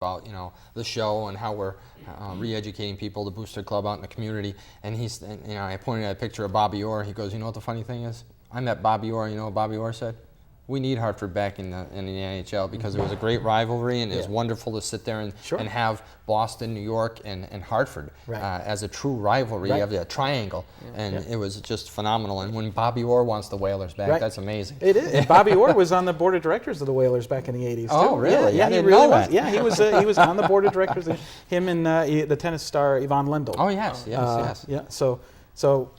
about the show and how we're re-educating people to boost their club out in the community. And I pointed at a picture of Bobby Orr. He goes, you know what the funny thing is? I met Bobby Orr. You know what Bobby Orr said? We need Hartford back in the NHL because it was a great rivalry, and it was wonderful to sit there and have Boston, New York, and Hartford as a true rivalry of a triangle, and it was just phenomenal. And when Bobby Orr wants the Whalers back, that's amazing. It is. And Bobby Orr was on the board of directors of the Whalers back in the '80s. Oh, too. really? Yeah, I didn't he really know was. that. Yeah, he was on the board of directors. Him and the tennis star Yvonne Lendl. Oh, yes. Yeah. So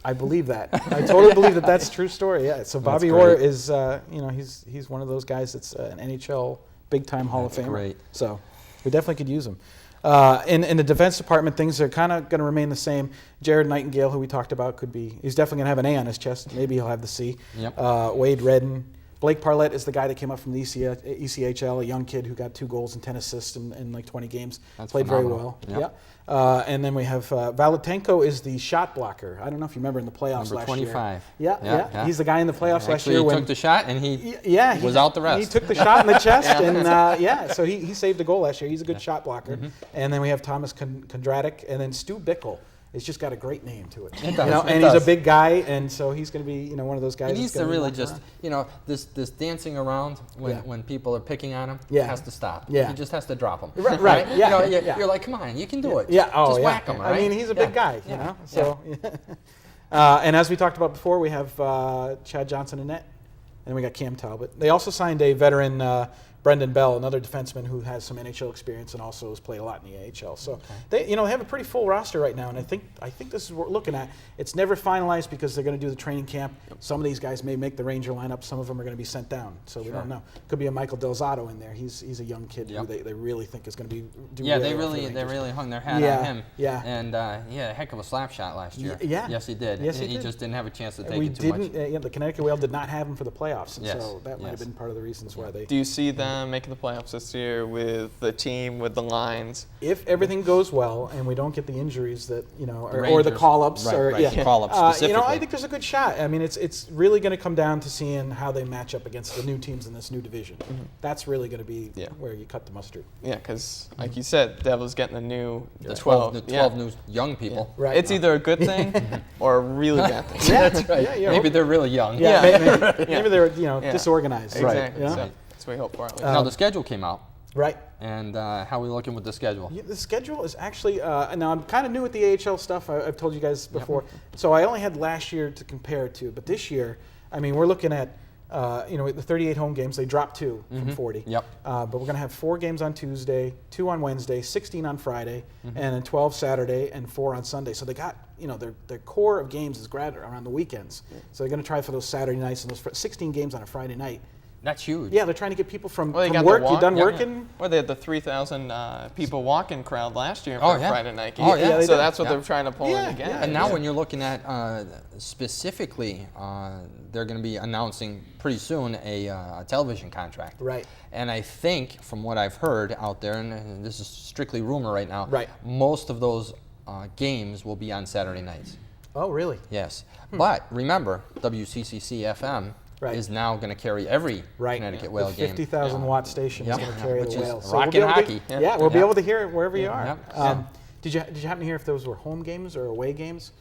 I believe that. I totally believe that that's a true story. Yeah. So Bobby Orr is, he's one of those guys that's an NHL big-time Hall of Famer. Great. So we definitely could use him. In the defense department, things are kind of going to remain the same. Jared Nightingale, who we talked about, he's definitely going to have an A on his chest. Maybe he'll have the C. Yep. Wade Redden. Blake Parlett is the guy that came up from the ECHL, a young kid who got 2 goals and 10 assists in like 20 games. That's Played phenomenal. very well. Yeah. And then we have Valatenko is the shot blocker. I don't know if you remember in the playoffs Number last 25. year. Yeah. He's the guy in the playoffs last year. He took the shot and he was out the rest. He took the shot in the chest and so he saved a goal last year. He's a good shot blocker. And then we have Thomas Kondratic and then Stu Bickle. It's just got a great name to it. It does, and he's a big guy, and so he's going to be one of those guys. He needs to really just this dancing around when people are picking on him has to stop. Yeah. He just has to drop them. Right. Yeah. You're like, come on, you can do it. Yeah. Just whack him. Right? I mean, he's a big guy. You know. So. And as we talked about before, we have Chad Johnson in net, and we got Cam Talbot. They also signed a veteran. Brendan Bell, another defenseman who has some NHL experience and also has played a lot in the AHL. So they have a pretty full roster right now, and I think this is what we're looking at. It's never finalized because they're going to do the training camp. Some of these guys may make the Ranger lineup. Some of them are going to be sent down, so we don't know. Could be a Michael Delzato in there. He's a young kid who they really think is going to be doing they really hung their hat on him. Yeah. And he had a heck of a slap shot last year. Yeah. Yes, he did. Yes, he just didn't have a chance to take we it too much. The Connecticut Whale did not have him for the playoffs, and so that might have been part of the reasons why they. Do you see them making the playoffs this year with the team, with the lines? If everything goes well and we don't get the injuries that or the call-ups, call-ups specifically. I think there's a good shot. I mean, it's really going to come down to seeing how they match up against the new teams in this new division. That's really going to be where you cut the mustard. Yeah, because like you said, Devils getting the 12 new young people. Yeah. Right. It's either a good thing or a really bad thing. That's right. Maybe they're really young. Maybe they're disorganized. Exactly. Right. So that's what we hope for. At least. Now the schedule came out. Right. And how are we looking with the schedule? The schedule is actually, now I'm kind of new with the AHL stuff, I've told you guys before. So I only had last year to compare it to, but this year, I mean, we're looking at, the 38 home games. They dropped 2 from 40. Yep. But we're going to have 4 games on Tuesday, 2 on Wednesday, 16 on Friday, and then 12 Saturday and 4 on Sunday. So they got, their core of games is around the weekends. So they're going to try for those Saturday nights and those 16 games on a Friday night. That's huge. Yeah, they're trying to get people from work. You done working? Well, they had the 3,000 people walking crowd last year for Oh, a yeah. Friday night game. Oh, yeah. So that's what they're trying to pull in again. Yeah. And now when you're looking at specifically, they're going to be announcing pretty soon a television contract. Right. And I think, from what I've heard out there, and this is strictly rumor right now, Right. most of those games will be on Saturday nights. Oh, really? Yes. But remember, WCCC-FM is now going to carry every Connecticut Whale game. 50,000 watt station is going to carry the Whale. So rockin' hockey. We'll be able to hear it wherever you are. Yep. Did you happen to hear if those were home games or away games?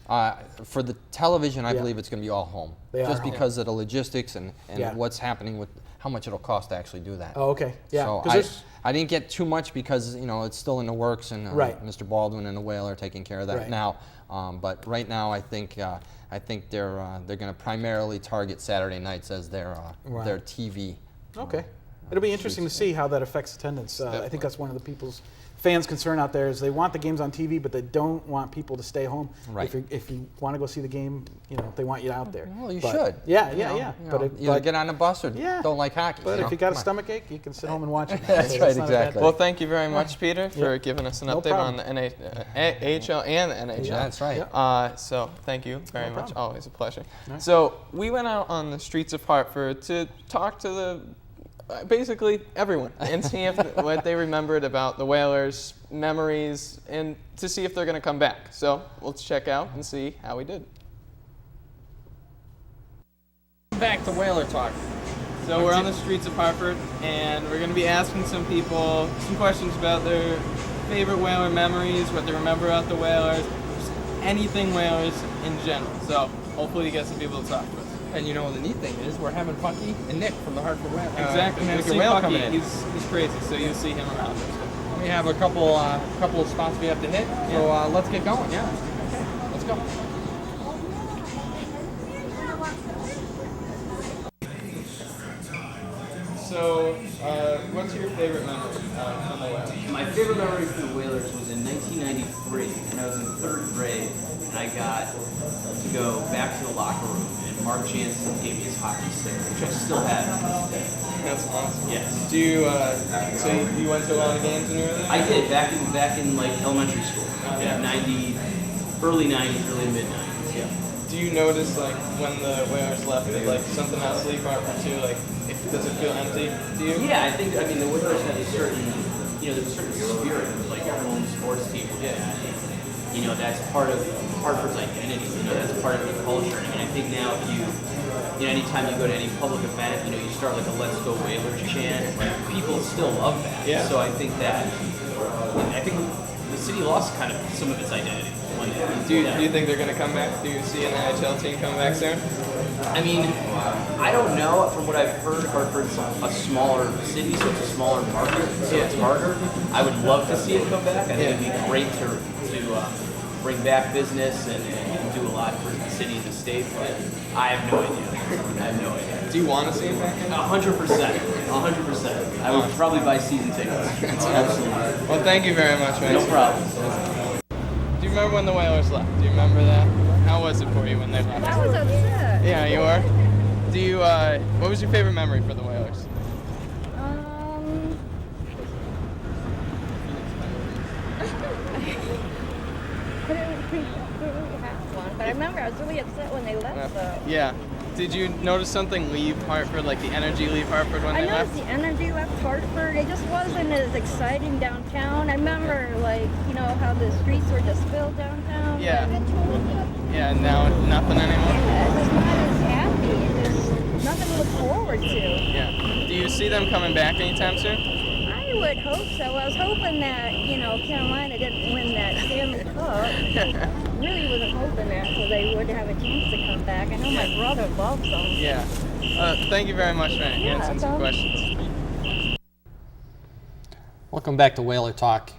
For the television, I believe it's going to be all home. Just because of the logistics and what's happening with how much it'll cost to actually do that. Oh, okay. Yeah. So I didn't get too much because it's still in the works, and Mr. Baldwin and the Whale are taking care of that now. But right now, I think they're going to primarily target Saturday nights as their TV. Okay. It'll be interesting to see how that affects attendance. I think that's one of the fans' concern out there is they want the games on TV, but they don't want people to stay home. Right. If you want to go see the game, they want you out there. Well, you should. Yeah. But either get on a bus or don't like hockey. But if you got a stomach ache, you can sit home and watch it. That's right, exactly. Well, thank you very much, Peter, for giving us an update on the AHL and the NHL. Yeah, that's right. So thank you very much. problem. Always a pleasure. So we went out on the streets of Hartford to talk to basically everyone and see what they remembered about the Whalers, memories, and to see if they're going to come back. So let's check out and see how we did. Back to Whaler Talk. So we're on the streets of Hartford, and we're going to be asking some people some questions about their favorite Whaler memories, what they remember about the Whalers, just anything Whalers in general. So hopefully you get some people to talk to us. And you know, the neat thing is we're having Funky and Nick from the Hartford Whale. Exactly. We'll Connecticut see Whale Bucky. coming in. He's crazy, so you'll see him around. We have a couple of spots we have to hit, so let's get going. Yeah. Okay. Let's go. So, what's your favorite memory from the Whalers? My favorite memory for the Whalers was in 1993, and I was in 3rd grade, and I got to go back to the locker room, and Mark Jansen gave me his hockey stick, which I still have to this day. That's awesome. Yes. Do you, so you went to a lot of games when you were there? I did, back in like elementary school. Yeah. 90, early 90s, early mid 90s, yeah. Do you notice, like, when the Whalers left, that, like, something else leave Hartford too? Like, does it feel empty to you? Yeah, I mean, the Whalers had a certain, there's a certain spirit of, like, a home sports team. Yeah. You know, that's part of Hartford's identity. You know, that's part of the culture. And I think now if you anytime you go to any public event, you start like a Let's Go Whalers chant, like, people still love that. Yeah. So I think the city lost kind of some of its identity. Do you think they're going to come back? Do you see an NHL team come back soon? I mean, I don't know. From what I've heard, Hartford's a smaller city, so it's a smaller market, so it's harder. I would love to see it come back. I think it'd be great to bring back business and do a lot for the city and the state, but I have no idea. Do you want to see it back in? 100%. 100%. I would probably buy season tickets. Absolutely. Well, thank you very much, man. No problem. Do you remember when the Whalers left? Do you remember that? How was it for you when they left? I was upset. Yeah, you were? Do you, what was your favorite memory for the Whalers? I didn't really have one, but I remember I was really upset when they left, though. Yeah. Did you notice something leave Hartford, like the energy leave Hartford when I they left? noticed the energy left Hartford. It just wasn't as exciting downtown. I remember, like, how the streets were just filled downtown. Yeah. Yeah, and now nothing anymore? Yeah, it was not as happy. It was nothing to look forward to. Yeah. Do you see them coming back anytime soon? I would hope so. I was hoping that, Carolina didn't win that Stanley Cup. Really wasn't hoping that, so they would have a chance to come back. I know my brother loves them. Yeah. Thank you very much for answering some questions. Welcome back to Whaler Talk,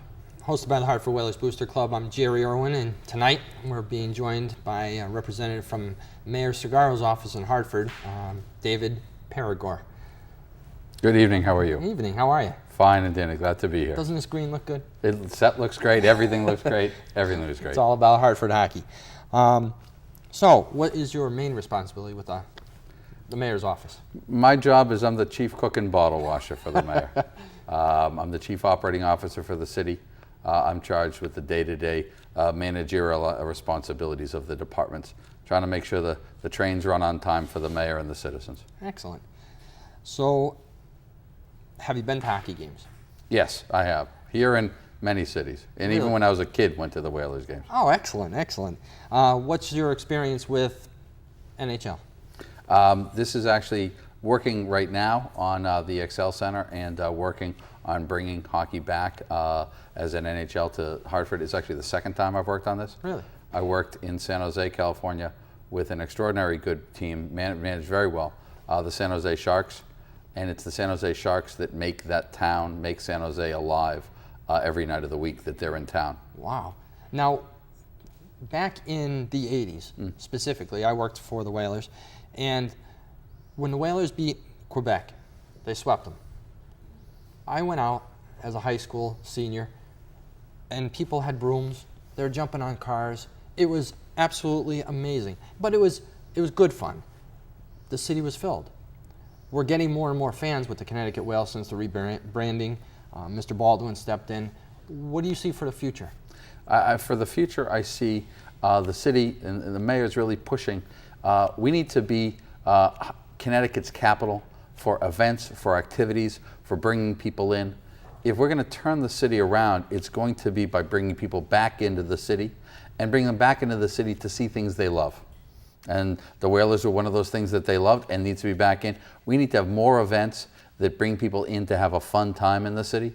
hosted by the Hartford Whalers Booster Club. I'm Jerry Erwin, and tonight we're being joined by a representative from Mayor Cigarro's office in Hartford, David Perigore. Good evening, how are you? Good evening, how are you? Fine and dandy, glad to be here. Doesn't this green look good? The set looks great, everything looks great, everything looks great. It's all about Hartford hockey. So, what is your main responsibility with the mayor's office? My job is I'm the chief cook and bottle washer for the mayor. I'm the chief operating officer for the city. I'm charged with the day-to-day managerial responsibilities of the departments, trying to make sure the trains run on time for the mayor and the citizens. Excellent. So, have you been to hockey games? Yes, I have. Here in many cities. And Really? even when I was a kid, went to the Whalers games. Oh, excellent, excellent. What's your experience with NHL? This is actually working right now on the Excel Center and working on bringing hockey back as an NHL to Hartford. It's actually the second time I've worked on this. Really? I worked in San Jose, California with an extraordinary good team, managed very well, the San Jose Sharks. And it's the San Jose Sharks that make that town, make San Jose alive every night of the week that they're in town. Wow. Now, back in the 80s, specifically, I worked for the Whalers, and when the Whalers beat Quebec, they swept them. I went out as a high school senior, and people had brooms. They were jumping on cars. It was absolutely amazing. But it was good fun. The city was filled. We're getting more and more fans with the Connecticut Whale since the rebranding. Mr. Baldwin stepped in. What do you see for the future? For the future, I see the city and the mayor's really pushing. We need to be Connecticut's capital for events, for activities, for bringing people in. If we're going to turn the city around, it's going to be by bringing people back into the city and bring them back into the city to see things they love. And the Whalers were one of those things that they loved and needs to be back in. We need to have more events that bring people in to have a fun time in the city.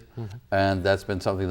And that's been something that